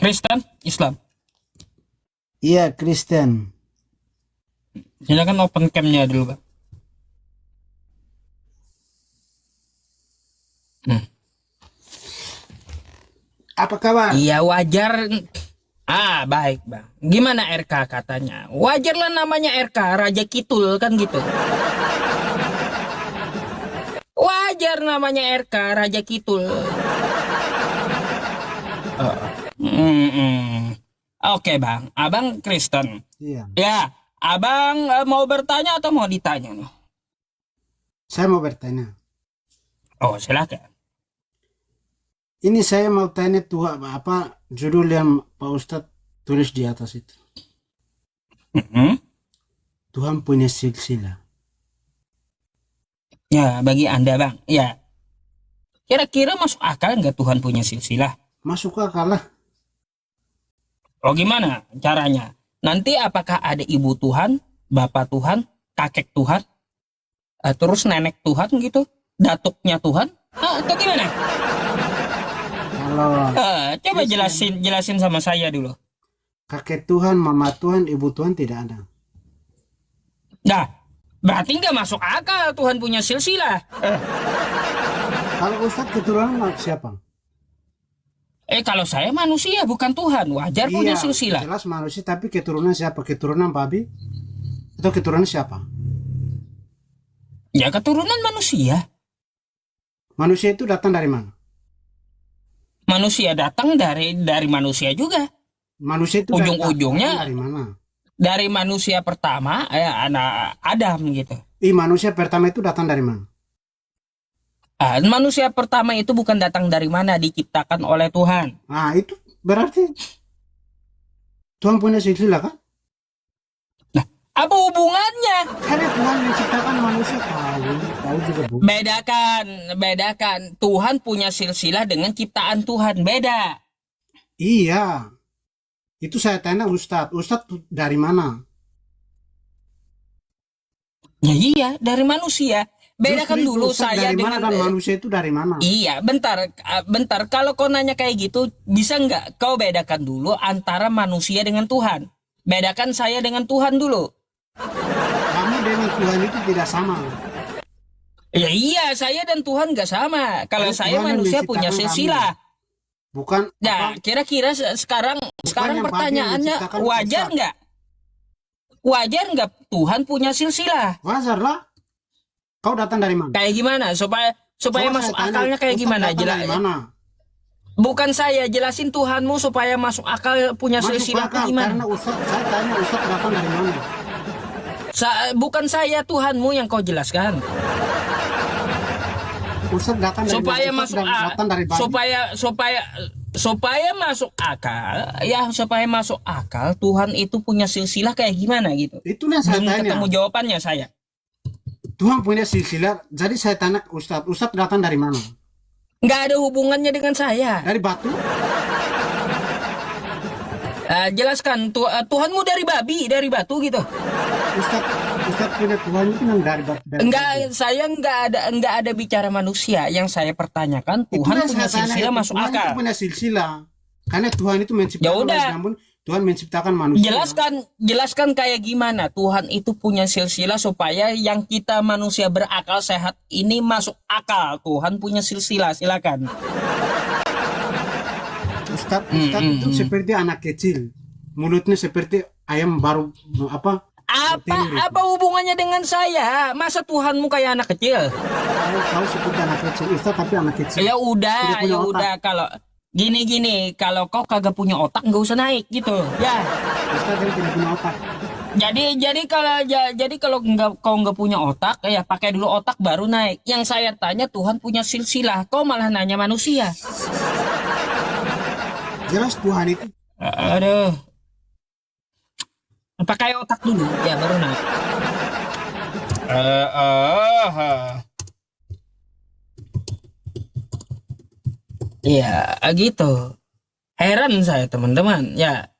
Kristen, Islam. Iya, Kristen. Silakan open cam-nya dulu, Bang. Apa kabar? Iya, wajar. Baik, Bang. Gimana RK katanya? Wajar lah namanya RK, Raja Kitul kan gitu. Wajar namanya RK, Raja Kitul. Oke, Bang. Abang Kristen. Iya. Ya, Abang mau bertanya atau mau ditanya nih? Saya mau bertanya. Oh, silakan. Ini saya mau tanya Tuhan apa judul yang Pak Ustadz tulis di atas itu. Tuhan punya silsilah. Ya, bagi Anda, Bang. Ya. Kira-kira masuk akal nggak Tuhan punya silsilah? Masuk akal lah. Oh, gimana caranya? Nanti apakah ada ibu Tuhan, bapak Tuhan, kakek Tuhan, terus nenek Tuhan gitu? Datuknya Tuhan? Atau gimana? Kalau Coba jelasin sama saya dulu. kakek Tuhan, mama Tuhan, ibu Tuhan tidak ada. Nah, berarti nggak masuk akal Tuhan punya silsilah. Kalau Ustadz keturunan siapa? Kalau saya manusia bukan Tuhan, wajar punya silsilah. Jelas manusia, tapi keturunan siapa? Keturunan babi? Atau keturunan siapa? Ya keturunan manusia. Manusia itu datang dari mana? Manusia datang dari manusia juga. Manusia itu ujung-ujungnya dari mana? Dari manusia pertama, anak Adam gitu. Manusia pertama itu datang dari mana? Manusia pertama itu bukan datang dari mana, diciptakan oleh Tuhan. Nah, itu berarti Tuhan punya silsilah kan? Nah, apa hubungannya? Karena Tuhan menciptakan manusia, tahu juga bu. Bedakan. Tuhan punya silsilah dengan ciptaan Tuhan, beda. Iya. Itu saya tanya Ustadz dari mana? Ya iya, dari manusia. Bedakan dulu saya dari dengan mana dan manusia itu dari mana? Iya, bentar. Kalau kau nanya kayak gitu, bisa nggak kau bedakan dulu antara manusia dengan Tuhan? Bedakan saya dengan Tuhan dulu. Kamu dengan Tuhan itu tidak sama. Ya iya, saya dan Tuhan nggak sama. Kalau saya manusia punya silsilah. Bukan. Nah, kira-kira sekarang pertanyaannya wajar nggak? Wajar nggak Tuhan punya silsilah? Wajar lah. Kau datang dari mana? Kayak gimana? Supaya masuk akalnya kayak gimana? Bukan saya, jelasin Tuhanmu supaya masuk akal punya silsilah kayak gimana? Karena saya tanya Ustadz datang dari mana? Bukan saya, Tuhanmu yang kau jelaskan. Ustadz datang dari supaya mana? Masuk datang dari supaya masuk akal, ya supaya masuk akal Tuhan itu punya silsilah kayak gimana gitu. Itu yang saya tanya. Ketemu jawabannya saya. Tuhan punya silsilah, jadi saya tanya Ustadz datang dari mana? Nggak ada hubungannya dengan saya. Dari batu? Jelaskan, Tuhanmu dari babi, dari batu gitu. Ustadz punya Tuhan itu yang dari batu. Enggak, saya enggak ada bicara manusia. Yang saya pertanyakan Tuhan punya silsilah masuk akal. Tuhan itu punya silsilah, karena Tuhan itu menciptakan namun Tuhan menciptakan manusia. Jelaskan kayak gimana Tuhan itu punya silsilah supaya yang kita manusia berakal sehat ini masuk akal. Tuhan punya silsilah, silakan. Ustadz itu seperti anak kecil, mulutnya seperti ayam baru apa hubungannya dengan saya? Masa Tuhanmu kayak anak kecil? Kau seperti anak kecil, Ustadz tapi anak kecil. Ya udah kalau gini, kalau kau kagak punya otak nggak usah naik gitu, ya. Ustadz yang tidak punya otak. Jadi kalau kau nggak punya otak, ya pakai dulu otak baru naik. Yang saya tanya Tuhan punya silsilah, kau malah nanya manusia. Jelas Tuhan itu. Aduh. Pakai otak dulu, ya baru naik. Iya, gitu. Heran saya teman-teman. Ya,